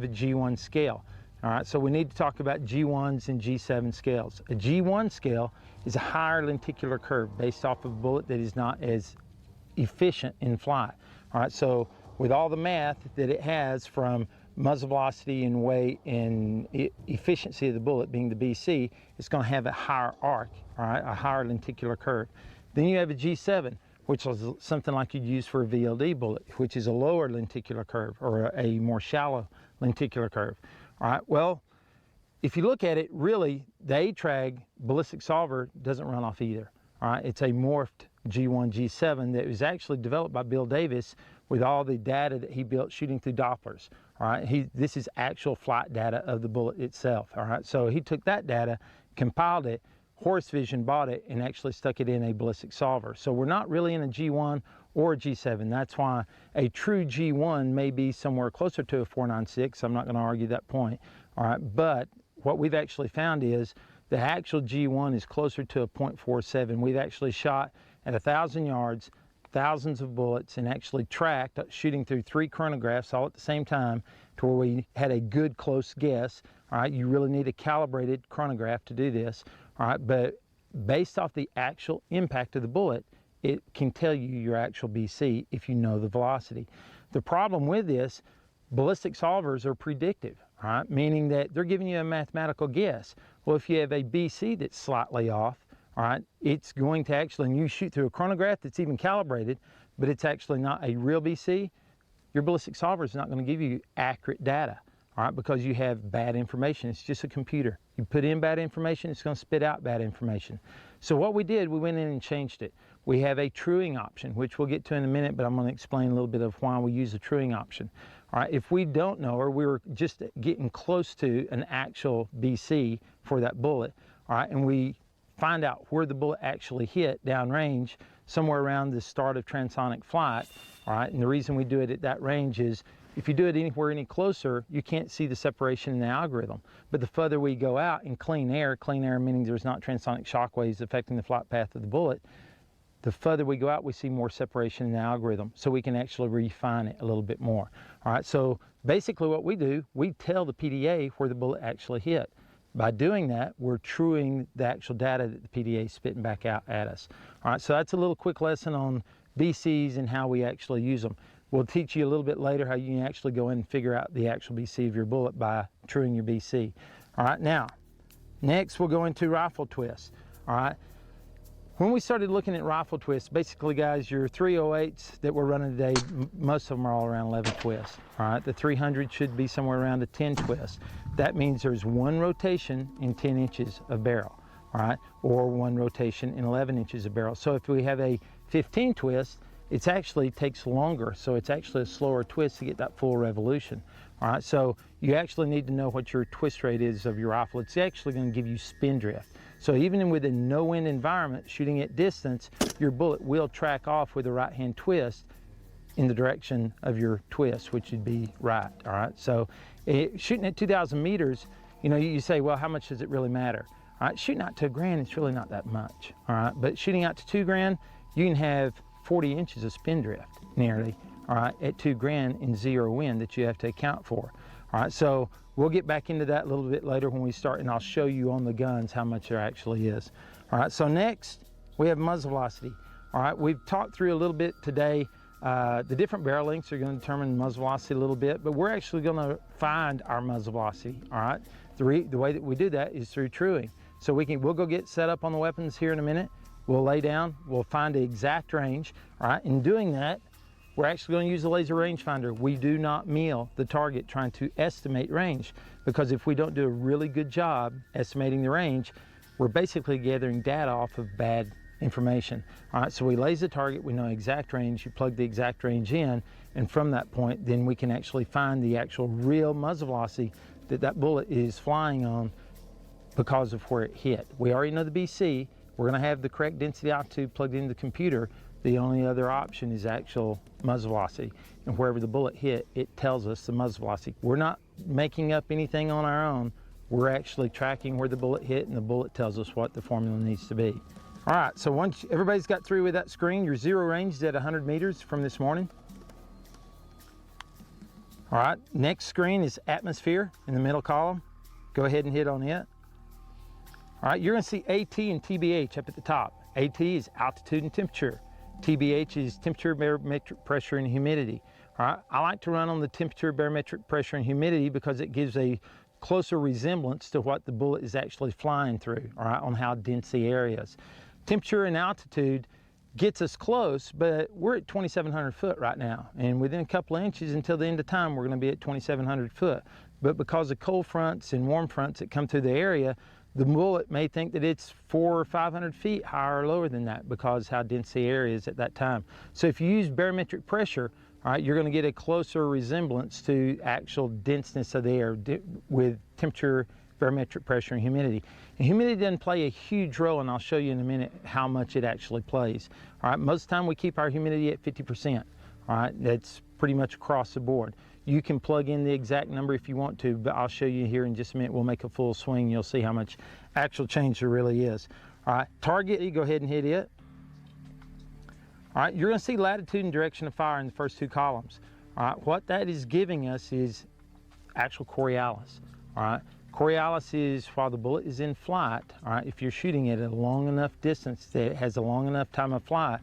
the G1 scale. All right, so we need to talk about G1s and G7 scales. A G1 scale is a higher lenticular curve based off of a bullet that is not as efficient in flight. All right, so with all the math that it has from muzzle velocity and weight and efficiency of the bullet being the BC, it's going to have a higher arc, all right, a higher lenticular curve. Then you have a G7, which is something like you'd use for a VLD bullet, which is a lower lenticular curve or a more shallow lenticular curve. All right, well, if you look at it, really, the ATRAG ballistic solver doesn't run off either. All right, it's a morphed G1, G7 that was actually developed by Bill Davis with all the data that he built shooting through Dopplers. All right, this is actual flight data of the bullet itself. All right, so he took that data, compiled it, Horus Vision bought it, and actually stuck it in a ballistic solver. So we're not really in a G1 or a G7. That's why a true G1 may be somewhere closer to a 496. I'm not going to argue that point. All right, but what we've actually found is the actual G1 is closer to a .47. We've actually shot at 1,000 yards, thousands of bullets, and actually tracked, shooting through 3 chronographs all at the same time to where we had a good close guess. All right, you really need a calibrated chronograph to do this. All right, but based off the actual impact of the bullet, it can tell you your actual BC if you know the velocity. The problem with this, ballistic solvers are predictive, all right, meaning that they're giving you a mathematical guess. Well, if you have a BC that's slightly off, all right, it's going to actually, and you shoot through a chronograph that's even calibrated, but it's actually not a real BC, your ballistic solver is not going to give you accurate data, all right, because you have bad information. It's just a computer. You put in bad information, it's going to spit out bad information. So what we did, we went in and changed it. We have a truing option, which we'll get to in a minute, but I'm going to explain a little bit of why we use a truing option. All right, if we don't know, or we were just getting close to an actual BC for that bullet, all right, and we find out where the bullet actually hit downrange, somewhere around the start of transonic flight, all right, and the reason we do it at that range is if you do it anywhere any closer, you can't see the separation in the algorithm. But the further we go out in clean air meaning there's not transonic shock waves affecting the flight path of the bullet, the further we go out, we see more separation in the algorithm, so we can actually refine it a little bit more. All right, so basically what we do, we tell the PDA where the bullet actually hit. By doing that, we're truing the actual data that the PDA is spitting back out at us. All right, so that's a little quick lesson on BCs and how we actually use them. We'll teach you a little bit later how you can actually go in and figure out the actual BC of your bullet by truing your BC. All right, now, next we'll go into rifle twists. All right, when we started looking at rifle twists, basically guys, your 308s that we're running today, most of them are all around 11 twists. All right, the 300 should be somewhere around a 10 twist. That means there's one rotation in 10 inches of barrel, all right, or one rotation in 11 inches of barrel. So if we have a 15 twist, it actually takes longer, so it's actually a slower twist to get that full revolution. All right, so you actually need to know what your twist rate is of your rifle. It's actually going to give you spin drift. So even with a no-wind environment, shooting at distance, your bullet will track off with a right-hand twist in the direction of your twist, which would be right. All right, so shooting at 2,000 meters, you know, you say, well, how much does it really matter? All right, shooting out to 1 grand, it's really not that much. All right, but shooting out to 2 grand, you can have 40 inches of spin drift nearly, all right, at 2 grand in zero wind that you have to account for. All right, so we'll get back into that a little bit later when we start, and I'll show you on the guns how much there actually is. All right, so next we have muzzle velocity. All right, we've talked through a little bit today. The different barrel lengths are going to determine muzzle velocity a little bit, but we're actually going to find our muzzle velocity. All right, the way that we do that is through truing. So we'll go get set up on the weapons here in a minute. We'll lay down, we'll find the exact range. All right, in doing that, we're actually going to use the laser rangefinder. We do not meal the target trying to estimate range, because if we don't do a really good job estimating the range, we're basically gathering data off of bad information. All right, so we laser the target, we know exact range, you plug the exact range in, and from that point, then we can actually find the actual real muzzle velocity that that bullet is flying on because of where it hit. We already know the BC, we're going to have the correct density altitude plugged into the computer. The only other option is actual muzzle velocity, and wherever the bullet hit, it tells us the muzzle velocity. We're not making up anything on our own. We're actually tracking where the bullet hit, and the bullet tells us what the formula needs to be. All right, so once everybody's got through with that screen, your zero range is at 100 meters from this morning. All right, next screen is atmosphere in the middle column. Go ahead and hit on it. All right, you're gonna see AT and TBH up at the top. AT is altitude and temperature. TBH is temperature, barometric pressure, and humidity. All right, I like to run on the temperature, barometric pressure, and humidity because it gives a closer resemblance to what the bullet is actually flying through, all right, on how dense the area is. Temperature and altitude gets us close, but we're at 2,700 foot right now, and within a couple of inches until the end of time, we're going to be at 2,700 foot. But because of cold fronts and warm fronts that come through the area, the bullet may think that it's 400 or 500 feet higher or lower than that because how dense the area is at that time. So if you use barometric pressure, all right, you're going to get a closer resemblance to actual denseness of the air with temperature, barometric pressure, and humidity. And humidity doesn't play a huge role, and I'll show you in a minute how much it actually plays. All right, most of the time we keep our humidity at 50%. All right, that's pretty much across the board. You can plug in the exact number if you want to, but I'll show you here in just a minute. We'll make a full swing. You'll see how much actual change there really is. All right, target, you go ahead and hit it. All right, you're going to see latitude and direction of fire in the first two columns. All right, what that is giving us is actual Coriolis. All right, Coriolis is while the bullet is in flight. All right, if you're shooting it at a long enough distance that it has a long enough time of flight,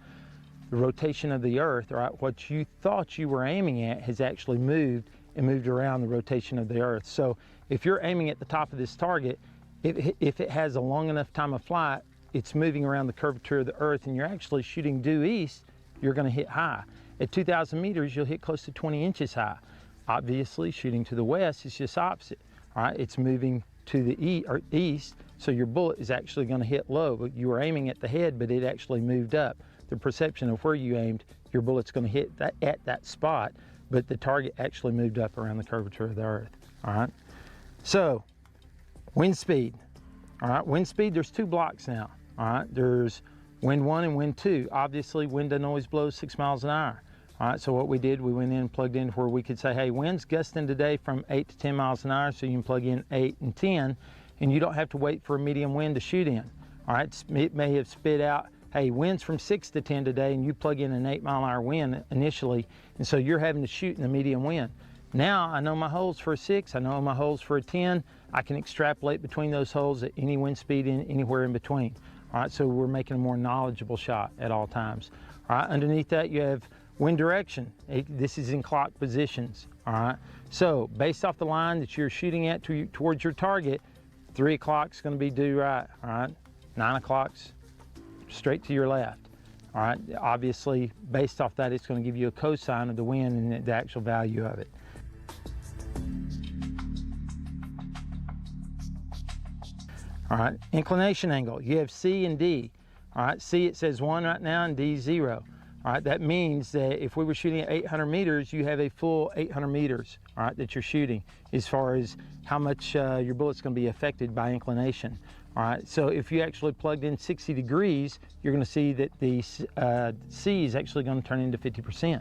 the rotation of the earth, all right, what you thought you were aiming at has actually moved and moved around the rotation of the earth. So if you're aiming at the top of this target, if it has a long enough time of flight, it's moving around the curvature of the earth and you're actually shooting due east, you're going to hit high. At 2,000 meters, you'll hit close to 20 inches high. Obviously, shooting to the west is just opposite. All right, it's moving to the east, so your bullet is actually going to hit low. You were aiming at the head, but it actually moved up. The perception of where you aimed, your bullet's going to hit that at that spot, but the target actually moved up around the curvature of the earth. All right, so wind speed. All right, wind speed, there's two blocks now. All right, there's wind 1 and wind 2. Obviously, wind doesn't always blow 6 miles an hour. All right, so what we did, we went in and plugged in where we could say, hey, wind's gusting today from 8 to 10 miles an hour, so you can plug in 8 and 10, and you don't have to wait for a medium wind to shoot in. All right, it may have spit out, hey, wind's from 6 to 10 today, and you plug in an 8 mile an hour wind initially, and so you're having to shoot in the medium wind. Now, I know my holes for a 6, I know my holes for a 10, I can extrapolate between those holes at any wind speed anywhere in between. All right, so we're making a more knowledgeable shot at all times. All right, underneath that you have wind direction. This is in clock positions. All right, so based off the line that you're shooting at towards your target, 3 o'clock's going to be due right. All right, 9 o'clock's straight to your left. All right, obviously based off that, it's going to give you a cosine of the wind and the actual value of it. All right, inclination angle, you have C and D. All right, C it says 1 right now and D 0. All right, that means that if we were shooting at 800 meters, you have a full 800 meters, all right, that you're shooting as far as how much your bullet's going to be affected by inclination. All right, so if you actually plugged in 60 degrees, you're going to see that the C is actually going to turn into 50%.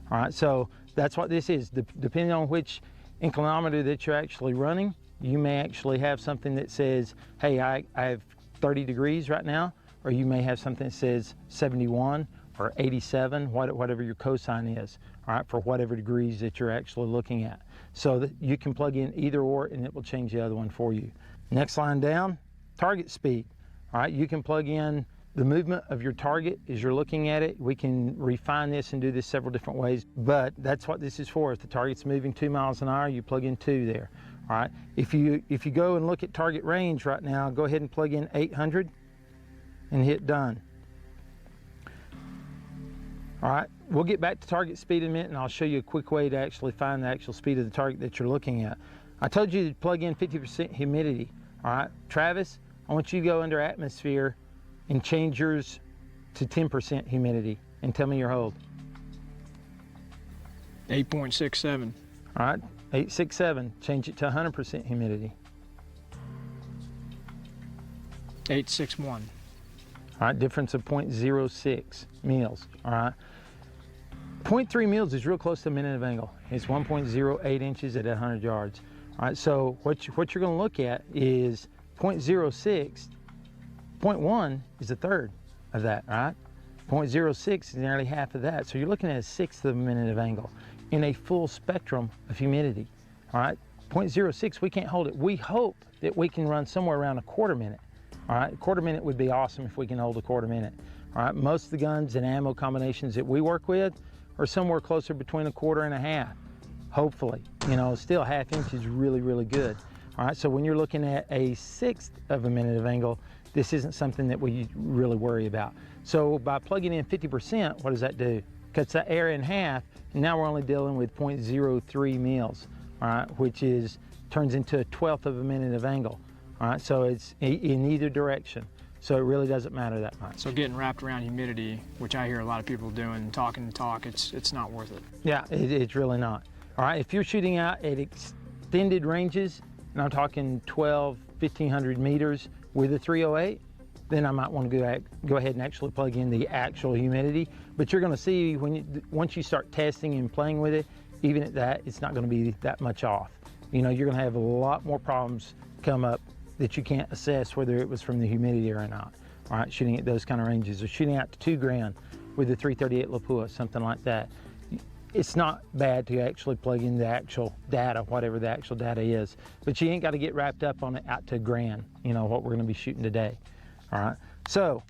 All right, so that's what this is. Depending on which inclinometer that you're actually running, you may actually have something that says, hey, I have 30 degrees right now, or you may have something that says 71 or 87, whatever your cosine is, all right, for whatever degrees that you're actually looking at. So that you can plug in either or and it will change the other one for you. Next line down, target speed. All right, you can plug in the movement of your target as you're looking at it. We can refine this and do this several different ways, but that's what this is for. If the target's moving 2 miles an hour, you plug in 2 there. All right, if you go and look at target range right now, go ahead and plug in 800 and hit done. All right, we'll get back to target speed in a minute and I'll show you a quick way to actually find the actual speed of the target that you're looking at. I told you to plug in 50% humidity. All right, Travis, I want you to go under atmosphere and change yours to 10% humidity and tell me your hold. 8.67. All right, 867, change it to 100% humidity. 861. All right, difference of 0.06 mils, all right. 0.3 mils is real close to a minute of angle. It's 1.08 inches at 100 yards. All right, so what you're gonna look at is 0.06, 0.1 is a third of that, all right? 0.06 is nearly half of that, so you're looking at a 1/6 of a minute of angle. in a full spectrum of humidity. All right, 0.06, we can't hold it. We hope that we can run somewhere around a quarter minute. All right, a quarter minute would be awesome if we can hold a quarter minute. All right, most of the guns and ammo combinations that we work with are somewhere closer between a quarter and a half, hopefully. You know, still ½ inch is really, really good. All right, so when you're looking at a 1/6 of a minute of angle, this isn't something that we really worry about. So by plugging in 50%, what does that do? Cuts that area in half, and now we're only dealing with 0.03 mils, all right, which turns into a 1/12 of a minute of angle. All right, so it's in either direction. So it really doesn't matter that much. So getting wrapped around humidity, which I hear a lot of people doing, talking and talk, it's not worth it. Yeah, it's really not. All right, if you're shooting out at extended ranges, and I'm talking 12, 1500 meters with a 308, then I might want to go ahead and actually plug in the actual humidity. But you're going to see once you start testing and playing with it, even at that, it's not going to be that much off. You know, you're going to have a lot more problems come up that you can't assess whether it was from the humidity or not. All right, shooting at those kind of ranges, or shooting out to 2 grand with a 338 Lapua, something like that. It's not bad to actually plug in the actual data, whatever the actual data is, but you ain't got to get wrapped up on it out to 1 grand, you know, what we're going to be shooting today. All right, so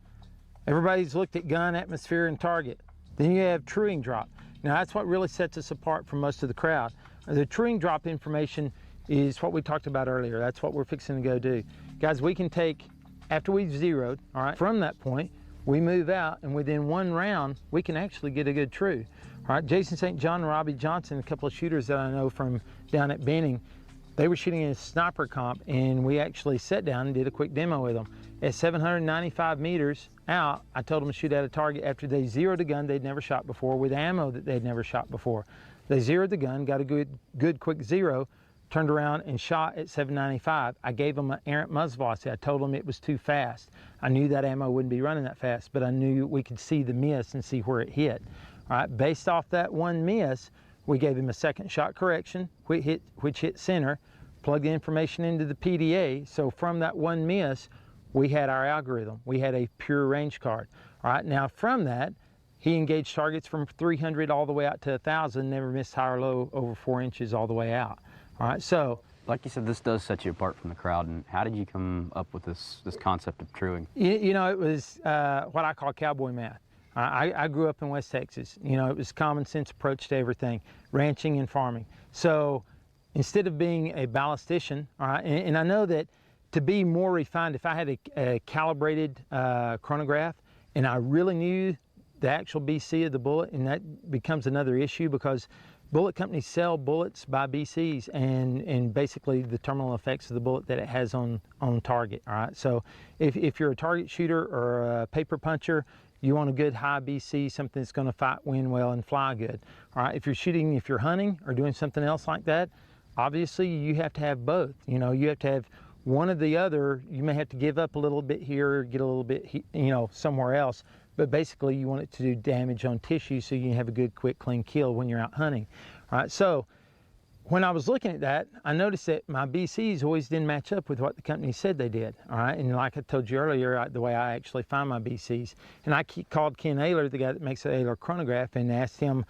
everybody's looked at gun, atmosphere, and target. Then you have truing drop. Now that's what really sets us apart from most of the crowd. The truing drop information is what we talked about earlier. That's what we're fixing to go do. Guys, we can take, after we've zeroed, all right, from that point, we move out, and within 1 round, we can actually get a good true. All right, Jason St. John and Robbie Johnson, a couple of shooters that I know from down at Benning, they were shooting a sniper comp, and we actually sat down and did a quick demo with them. At 795 meters out, I told them to shoot at a target after they zeroed a gun they'd never shot before with ammo that they'd never shot before. They zeroed the gun, got a good quick zero, turned around and shot at 795. I gave them an errant muzzle velocity. I told them it was too fast. I knew that ammo wouldn't be running that fast, but I knew we could see the miss and see where it hit. All right, based off that one miss, we gave him a second shot correction, which hit center, plugged the information into the PDA. So from that one miss, we had our algorithm. We had a pure range card. All right, now from that, he engaged targets from 300 all the way out to 1,000, never missed high or low over 4 inches all the way out. All right, so. Like you said, this does set you apart from the crowd. And how did you come up with this concept of truing? You know, it was what I call cowboy math. I grew up in West Texas. You know, it was common sense approach to everything, ranching and farming. So instead of being a ballistician, all right, and I know that to be more refined, if I had a calibrated chronograph and I really knew the actual BC of the bullet, and that becomes another issue because bullet companies sell bullets by BCs and basically the terminal effects of the bullet that it has on target. All right, so if you're a target shooter or a paper puncher, you want a good high BC, something that's going to fight wind well and fly good. All right, if you're hunting or doing something else like that, obviously you have to have both. You know, you have to have one or the other. You may have to give up a little bit here, get a little bit, you know, somewhere else. But basically you want it to do damage on tissue so you can have a good, quick, clean kill when you're out hunting. All right, so when I was looking at that, I noticed that my BCs always didn't match up with what the company said they did. All right, and like I told you earlier, the way I actually find my BCs. And I called Ken Ayler, the guy that makes the Ayler chronograph, and asked him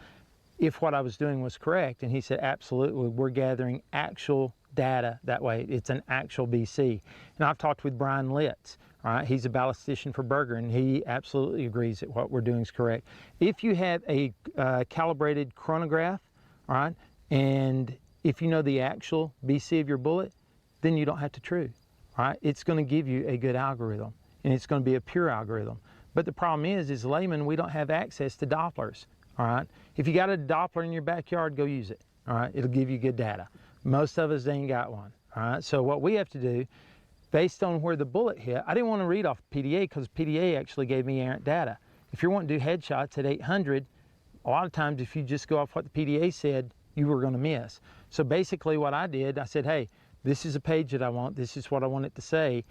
if what I was doing was correct. And he said, absolutely, we're gathering actual data that way. It's an actual BC. And I've talked with Brian Litz. All right, he's a ballistician for Berger, and he absolutely agrees that what we're doing is correct. If you have a calibrated chronograph, all right, and if you know the actual BC of your bullet, then you don't have to true. All right, it's going to give you a good algorithm, and it's going to be a pure algorithm. But the problem is laymen, we don't have access to Dopplers. All right, if you got a Doppler in your backyard, go use it. All right, it'll give you good data. Most of us ain't got one. All right, so what we have to do, based on where the bullet hit, I didn't want to read off PDA because PDA actually gave me errant data. If you're wanting to do headshots at 800, a lot of times if you just go off what the PDA said, you were going to miss. So basically what I did, I said, hey, this is a page that I want. This is what I want it to say.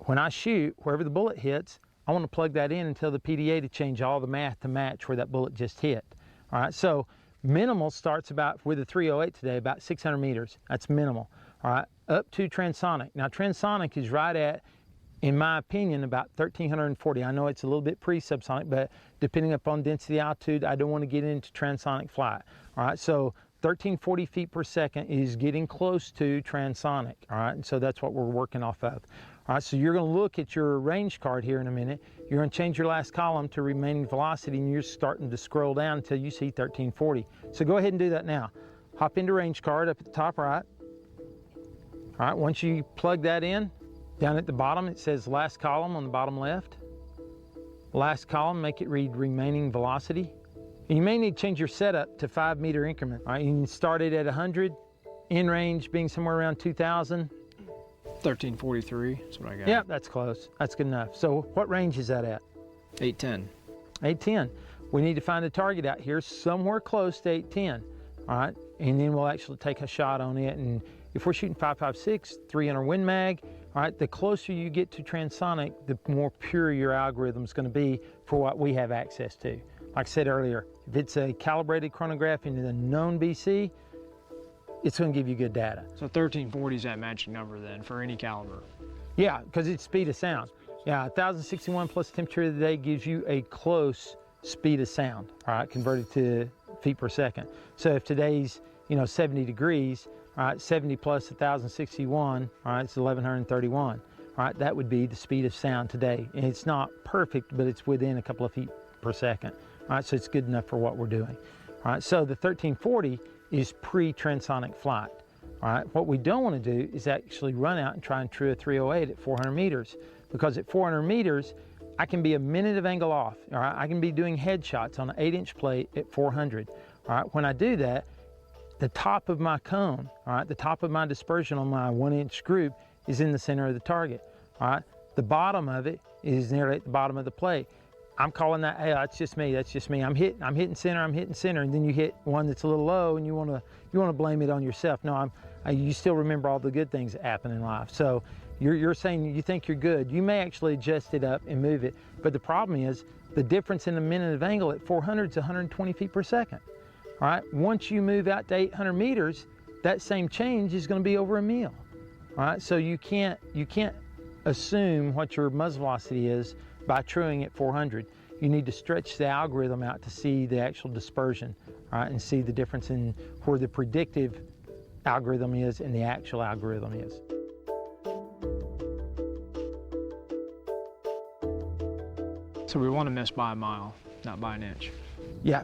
When I shoot, wherever the bullet hits, I want to plug that in and tell the PDA to change all the math to match where that bullet just hit. All right, so minimal starts about, with a 308 today, about 600 meters. That's minimal. All right, up to transonic. Now transonic is right at in my opinion, about 1,340. I know it's a little bit pre-subsonic, but depending upon density altitude, I don't want to get into transonic flight. All right, so 1,340 feet per second is getting close to transonic. All right, and so that's what we're working off of. All right, so you're going to look at your range card here in a minute. You're going to change your last column to remaining velocity, and you're starting to scroll down until you see 1,340. So go ahead and do that now. Hop into range card up at the top right. All right, once you plug that in, down at the bottom it says last column on the bottom left. Last column, make it read remaining velocity. And you may need to change your setup to 5 meter increment. All right, you can start it at 100, in range being somewhere around 2,000. 1343, that's what I got. Yeah, that's close. That's good enough. So what range is that at? 810. 810. We need to find a target out here somewhere close to 810. All right, and then we'll actually take a shot on it. And if we're shooting 5.56, 300 Win Mag, all right, the closer you get to transonic, the more pure your algorithm is going to be for what we have access to. Like I said earlier, if it's a calibrated chronograph into the known BC, it's going to give you good data. So 1340 is that magic number then for any caliber? Yeah, because it's speed of sound. Yeah, 1,061 plus temperature of the day gives you a close speed of sound, all right, converted to feet per second. So if today's, 70 degrees, all right, 70 plus 1,061, all right, it's 1,131. All right, that would be the speed of sound today. And it's not perfect, but it's within a couple of feet per second. All right, so it's good enough for what we're doing. All right, so the 1340 is pre-transonic flight. All right, what we don't want to do is actually run out and try and true a 308 at 400 meters, because at 400 meters, I can be a minute of angle off. All right, I can be doing headshots on an 8-inch plate at 400. All right, when I do that, the top of my cone, all right, the top of my dispersion on my 1-inch group is in the center of the target. All right, the bottom of it is nearly at the bottom of the plate. I'm calling that, hey, that's just me, that's just me. I'm hitting center, and then you hit one that's a little low, and you want to blame it on yourself. No, you still remember all the good things that happen in life. So you're saying you think you're good. You may actually adjust it up and move it, but the problem is the difference in a minute of angle at 400 is 120 feet per second. All right, once you move out to 800 meters, that same change is going to be over a mil. All right, so you can't assume what your muzzle velocity is by truing at 400. You need to stretch the algorithm out to see the actual dispersion, all right, and see the difference in where the predictive algorithm is and the actual algorithm is. So we want to miss by a mile, not by an inch. Yeah.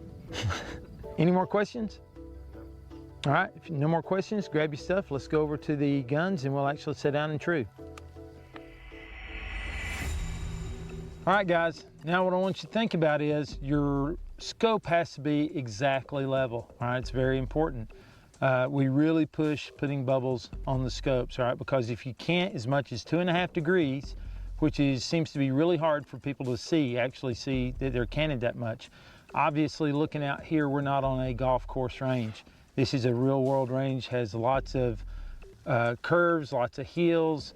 Any more questions? All right, if no more questions, grab your stuff. Let's go over to the guns and we'll actually sit down and true. All right, guys, now what I want you to think about is your scope has to be exactly level. All right, it's very important. We really push putting bubbles on the scopes, all right, because if you can't as much as 2.5 degrees, which seems to be really hard for people to actually see that they're canted that much. Obviously, looking out here, we're not on a golf course range. This is a real world range, has lots of curves, lots of hills.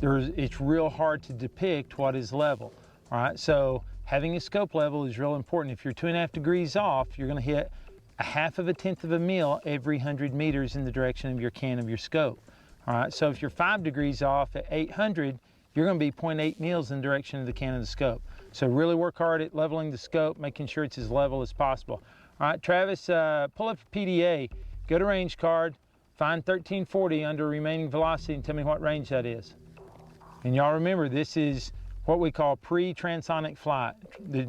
It's real hard to depict what is level. All right, so having a scope level is real important. If you're 2.5 degrees off, you're gonna hit 1/2 tenth of a mil every 100 meters in the direction of your can of your scope. All right, so if you're 5 degrees off at 800, you're gonna be 0.8 mils in the direction of the can of the scope. So really work hard at leveling the scope, making sure it's as level as possible. All right, Travis, pull up your PDA, go to range card, find 1340 under remaining velocity and tell me what range that is. And y'all remember, this is what we call pre-transonic flight, the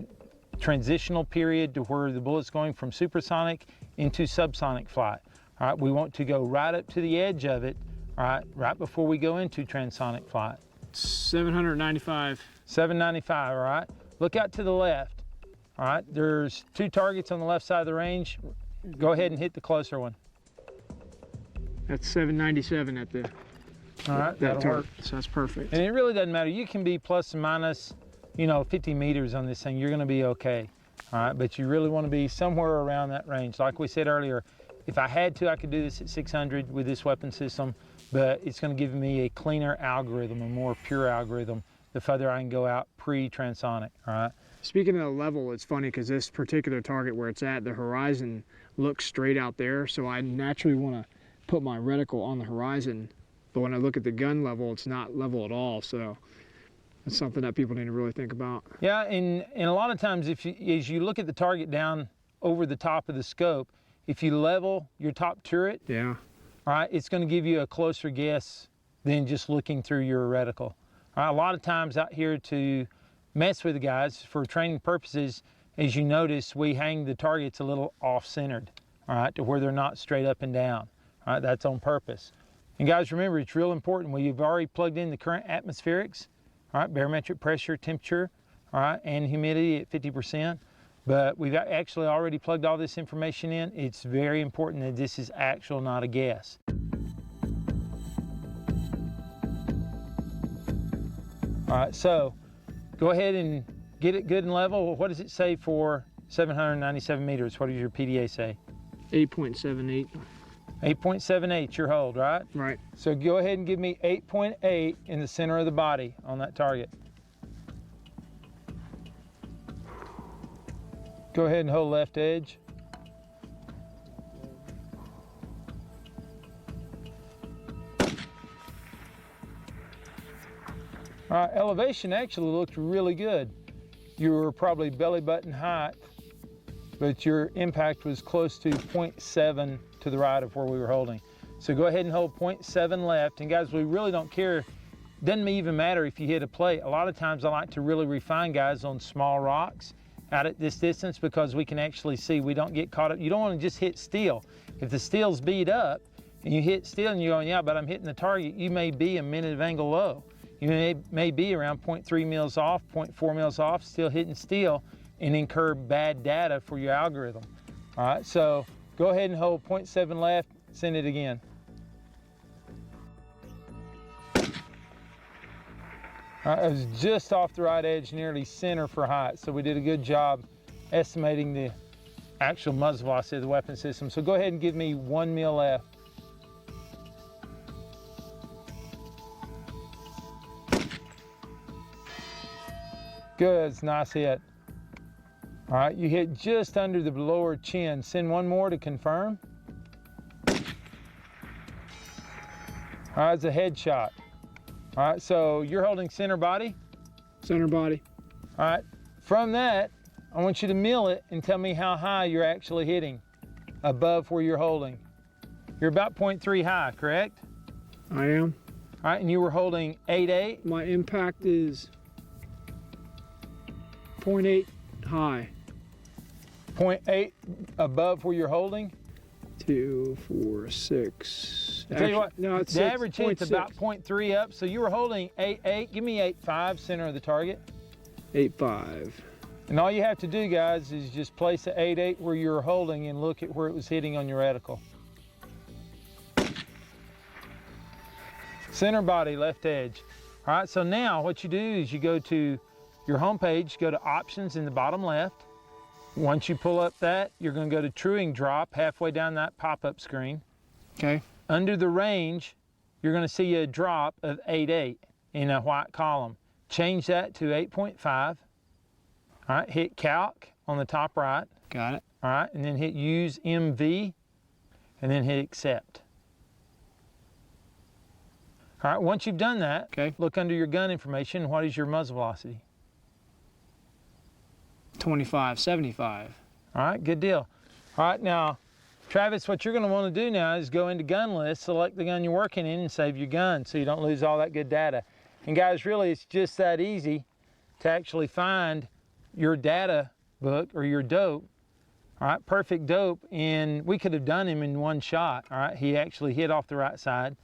transitional period to where the bullet's going from supersonic into subsonic flight. All right, we want to go right up to the edge of it, all right, right before we go into transonic flight. 795. 795, all right? Look out to the left, all right? There's 2 targets on the left side of the range. Go ahead and hit the closer one. That's 797 at the All right, that'll work. So that's perfect. And it really doesn't matter. You can be plus and minus, 50 meters on this thing. You're gonna be okay, all right? But you really wanna be somewhere around that range. Like we said earlier, if I had to, I could do this at 600 with this weapon system, but it's gonna give me a cleaner algorithm, a more pure algorithm, the further I can go out pre-transonic, all right? Speaking of the level, it's funny because this particular target where it's at, the horizon looks straight out there, so I naturally want to put my reticle on the horizon, but when I look at the gun level, it's not level at all. So That's something that people need to really think about. Yeah, and a lot of times as you look at the target down over the top of the scope, if you level your top turret, Yeah. all right, it's going to give you a closer guess than just looking through your reticle. All right, a lot of times out here to mess with the guys for training purposes, as you notice, we hang the targets a little off-centered, all right, to where they're not straight up and down. All right, that's on purpose. And guys, remember, it's real important. We've already plugged in the current atmospherics, all right, barometric pressure, temperature, all right, and humidity at 50%. But we've actually already plugged all this information in. It's very important that this is actual, not a guess. All right, so go ahead and get it good and level. What does it say for 797 meters? What does your PDA say? 8.78. 8.78, your hold, right? Right. So go ahead and give me 8.8 in the center of the body on that target. Go ahead and hold left edge. All right, elevation actually looked really good. You were probably belly button height, but your impact was close to 0.7 to the right of where we were holding. So go ahead and hold 0.7 left. And guys, we really don't care. Doesn't even matter if you hit a plate. A lot of times I like to really refine guys on small rocks out at this distance because we can actually see we don't get caught up. You don't want to just hit steel. If the steel's beat up and you hit steel and you're going, yeah, but I'm hitting the target, you may be a minute of angle low. You may be around 0.3 mils off, 0.4 mils off, still hitting steel and incur bad data for your algorithm. All right, so go ahead and hold 0.7 left, send it again. All right, it was just off the right edge, nearly center for height. So we did a good job estimating the actual muzzle velocity of the weapon system. So go ahead and give me 1 mil left. Good, it's a nice hit. All right, you hit just under the lower chin. Send one more to confirm. All right, it's a headshot. All right, so you're holding center body? Center body. All right, from that, I want you to mill it and tell me how high you're actually hitting above where you're holding. You're about 0.3 high, correct? I am. All right, and you were holding 8.8? My impact is 0.8 high. 0.8 above where you're holding? 2, 4, 6. I tell you what, no, it's the 6, average hit's about 0.3 up, so you were holding 8.8. Give me 8.5, center of the target. 8.5. And all you have to do, guys, is just place the 8.8 where you're holding and look at where it was hitting on your reticle. Center body, left edge. All right, so now what you do is you go to your home page, go to options in the bottom left. Once you pull up that, you're going to go to truing drop halfway down that pop-up screen. Okay. Under the range, you're going to see a drop of 8.8 in a white column. Change that to 8.5. All right, hit calc on the top right. Got it. All right, and then hit use MV, and then hit accept. All right, once you've done that, okay, look under your gun information. What is your muzzle velocity? 25.75. All right, good deal. All right, now, Travis, what you're going to want to do now is go into gun list, select the gun you're working in, and save your gun so you don't lose all that good data. And guys, really, it's just that easy to actually find your data book or your dope. All right, perfect dope, and we could have done him in one shot. All right, he actually hit off the right side.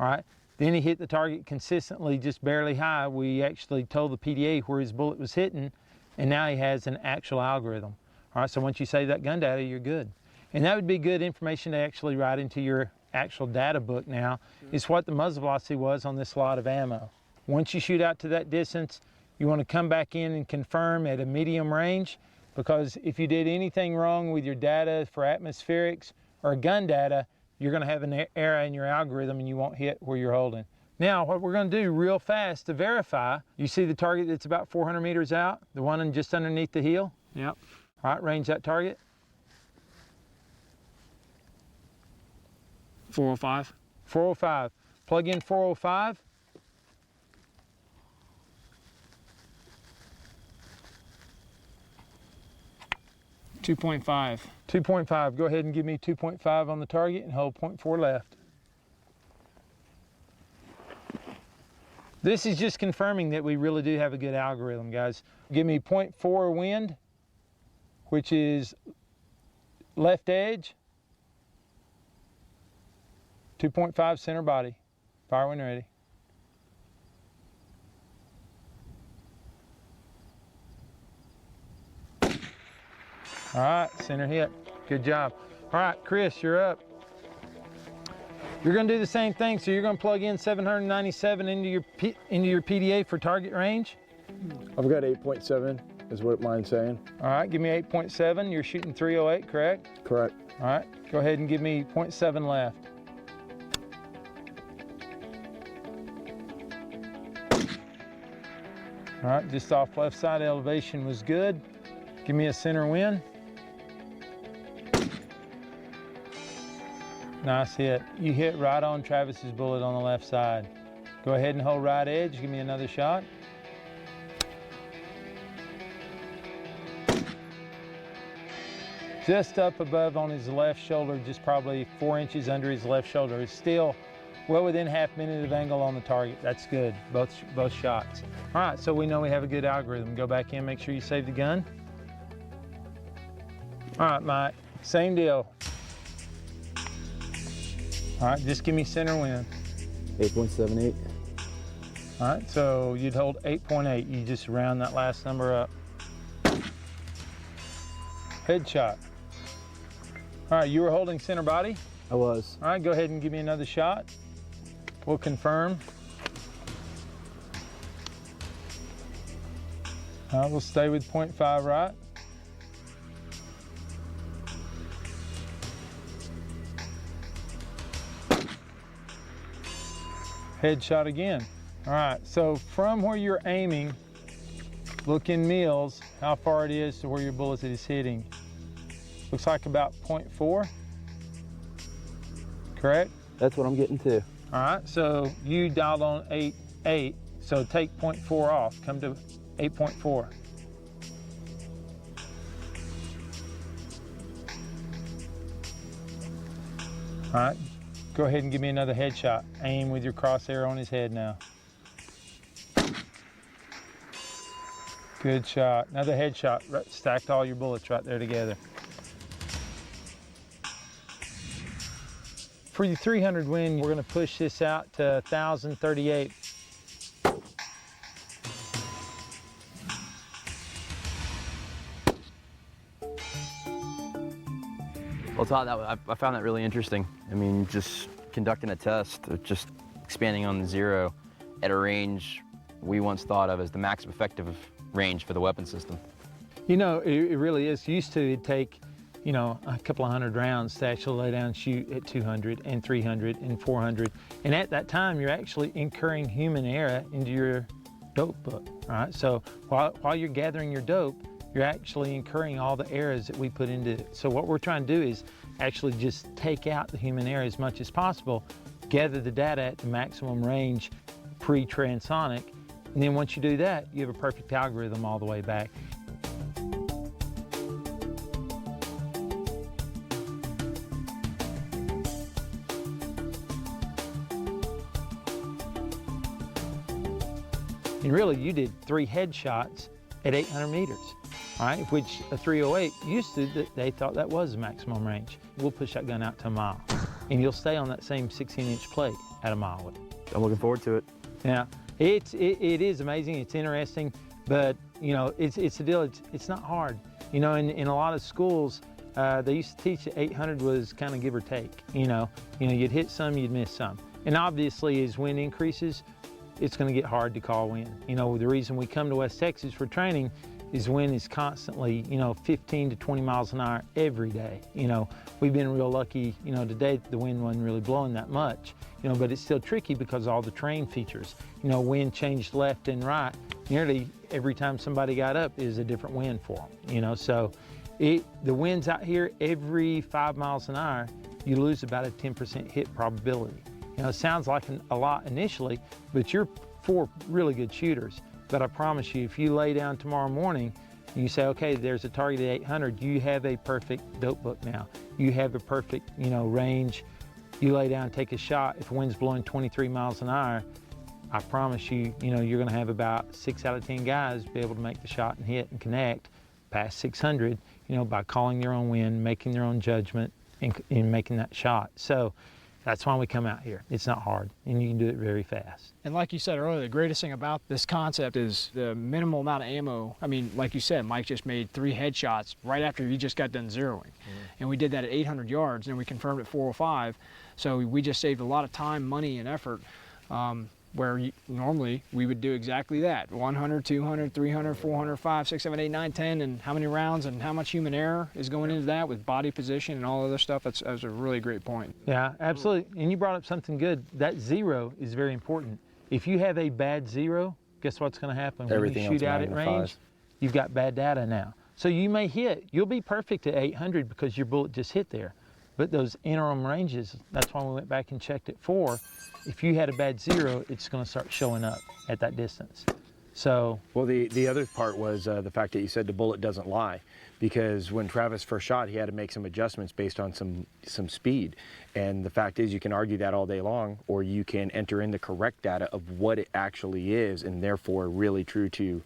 All right, then he hit the target consistently, just barely high. We actually told the PDA where his bullet was hitting, and now he has an actual algorithm. All right, so once you save that gun data, you're good. And that would be good information to actually write into your actual data book now, is what the muzzle velocity was on this lot of ammo. Once you shoot out to that distance, you want to come back in and confirm at a medium range, because if you did anything wrong with your data for atmospherics or gun data, you're going to have an error in your algorithm and you won't hit where you're holding. Now, what we're going to do real fast to verify, you see the target that's about 400 meters out, the one just underneath the heel? Yep. All right, range that target. 405. 405. Plug in 405. 2.5. 2.5. Go ahead and give me 2.5 on the target and hold 0.4 left. This is just confirming that we really do have a good algorithm, guys. Give me 0.4 wind, which is left edge. 2.5 center body. Fire when ready. All right, center hit. Good job. All right, Chris, you're up. You're gonna do the same thing, so you're gonna plug in 797 into your PDA for target range. I've got 8.7 is what mine's saying. All right, give me 8.7. You're shooting 308, correct? Correct. All right, go ahead and give me 0.7 left. All right, just off left side elevation was good. Give me a center wind. Nice hit. You hit right on Travis's bullet on the left side. Go ahead and hold right edge. Give me another shot. Just up above on his left shoulder, just probably 4 inches under his left shoulder. It's still well within half minute of angle on the target. That's good, both shots. All right, so we know we have a good algorithm. Go back in, make sure you save the gun. All right, Mike, same deal. All right, just give me center wind. 8.78. All right, so you'd hold 8.8. You just round that last number up. Headshot. All right, you were holding center body? I was. All right, go ahead and give me another shot. We'll confirm. All right, we'll stay with 0.5 right. Headshot again. All right, so from where you're aiming, look in mils, how far it is to where your bullet is hitting. Looks like about 0.4, correct? That's what I'm getting to. All right, so you dialed on 8.8, so take 0.4 off, come to 8.4. All right, go ahead and give me another headshot. Aim with your crosshair on his head now. Good shot. Another headshot. Stacked all your bullets right there together. For your 300 win, we're going to push this out to 1,038. Well, Todd, I found that really interesting. I mean, just conducting a test, just expanding on the zero at a range we once thought of as the maximum effective range for the weapon system. You know, it really is. Used to, it'd take, you know, a couple of hundred rounds to actually lay down and shoot at 200 and 300 and 400. And at that time, you're actually incurring human error into your dope book, all right? So while you're gathering your dope, you're actually incurring all the errors that we put into it. So what we're trying to do is actually just take out the human error as much as possible, gather the data at the maximum range pre-transonic, and then once you do that, you have a perfect algorithm all the way back. And really, you did 3 headshots at 800 meters, all right? Which a 308 used to, they thought that was the maximum range. We'll push that gun out to a mile, and you'll stay on that same 16-inch plate at a mile with it. I'm looking forward to it. Yeah, it is amazing. It's interesting, but you know, it's a deal. It's not hard. You know, in a lot of schools, they used to teach that 800 was kind of give or take. You know, you'd hit some, you'd miss some, and obviously as wind increases, it's going to get hard to call wind. You know, the reason we come to West Texas for training is wind is constantly, you know, 15 to 20 miles an hour every day. You know, we've been real lucky, you know, today the wind wasn't really blowing that much, you know, but it's still tricky because of all the terrain features. You know, wind changed left and right. Nearly every time somebody got up is a different wind for them, you know, so the winds out here every 5 miles an hour, you lose about a 10% hit probability. You know, it sounds like a lot initially, but you're 4 really good shooters. But I promise you, if you lay down tomorrow morning You say, okay, there's a target at 800. You have a perfect dope book now. You have a perfect, range. You lay down, take a shot. If the wind's blowing 23 miles an hour, I promise you, you're going to have about 6 out of 10 guys be able to make the shot and hit and connect past 600, by calling their own wind, making their own judgment, and making that shot. So that's why we come out here. It's not hard, and you can do it very fast. And like you said earlier, the greatest thing about this concept is the minimal amount of ammo. I mean, like you said, Mike just made 3 headshots right after he just got done zeroing. And we did that at 800 yards, and we confirmed at 405. So we just saved a lot of time, money, and effort, where normally we would do exactly that. 100, 200, 300, 400, 5, 6, 7, 8, 9, 10, and how many rounds and how much human error is going into that with body position and all other stuff. That's a really great point. Yeah, absolutely. And you brought up something good. That zero is very important. If you have a bad zero, guess what's going to happen? Everything when you shoot out at magnifies. range, you've got bad data now. So you may hit, you'll be perfect at 800 because your bullet just hit there. But those interim ranges, that's why we went back and checked at 4. If you had a bad zero, it's going to start showing up at that distance. So, Well, the other part was the fact that you said the bullet doesn't lie, because when Travis first shot, he had to make some adjustments based on some speed. And the fact is, you can argue that all day long, or you can enter in the correct data of what it actually is, and therefore really true to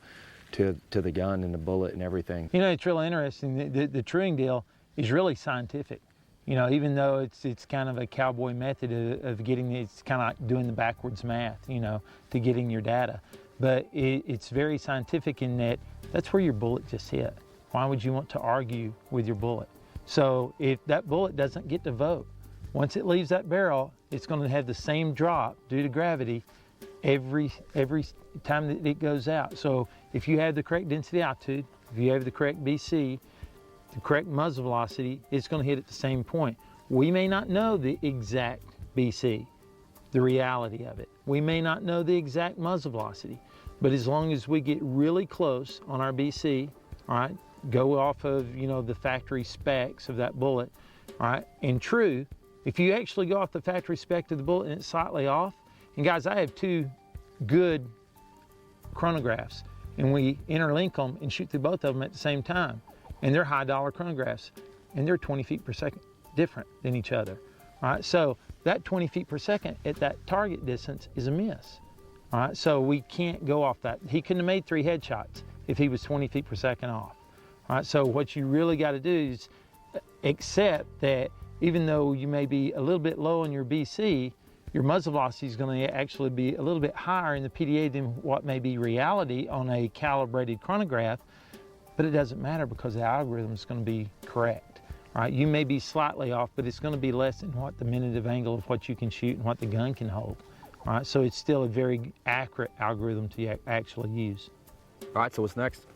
the gun and the bullet and everything. it's really interesting. The truing deal is really scientific. Even though it's kind of a cowboy method of getting, it's kind of like doing the backwards math, to getting your data. But it's very scientific in that that's where your bullet just hit. Why would you want to argue with your bullet? So if that bullet doesn't get to vote, once it leaves that barrel, it's going to have the same drop due to gravity every time that it goes out. So if you have the correct density altitude, if you have the correct BC, the correct muzzle velocity, it's going to hit at the same point. We may not know the exact BC, the reality of it. We may not know the exact muzzle velocity, but as long as we get really close on our BC, all right, go off of, the factory specs of that bullet, all right, and true, if you actually go off the factory spec of the bullet and it's slightly off, and guys, I have 2 good chronographs, and we interlink them and shoot through both of them at the same time. And they're high dollar chronographs, and they're 20 feet per second different than each other. All right, so that 20 feet per second at that target distance is a miss. All right, so we can't go off that. He couldn't have made 3 headshots if he was 20 feet per second off. All right, so what you really got to do is accept that even though you may be a little bit low on your BC, your muzzle velocity is going to actually be a little bit higher in the PDA than what may be reality on a calibrated chronograph. But it doesn't matter because the algorithm is going to be correct. All right, you may be slightly off, but it's going to be less than what the minute of angle of what you can shoot and what the gun can hold. All right, so it's still a very accurate algorithm to actually use. All right, so what's next?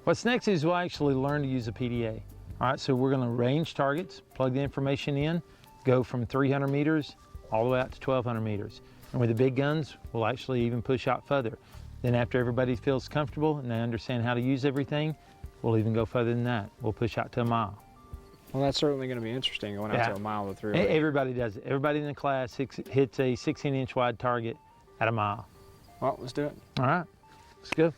What's next is we'll actually learn to use a PDA. All right, so we're going to range targets, plug the information in, go from 300 meters all the way out to 1,200 meters. And with the big guns, we'll actually even push out further. Then after everybody feels comfortable and they understand how to use everything, we'll even go further than that. We'll push out to a mile. Well, that's certainly going to be interesting going out to a mile with 308. Everybody does it. Everybody in the class hits a 16-inch wide target at a mile. Well, let's do it. All right, let's go.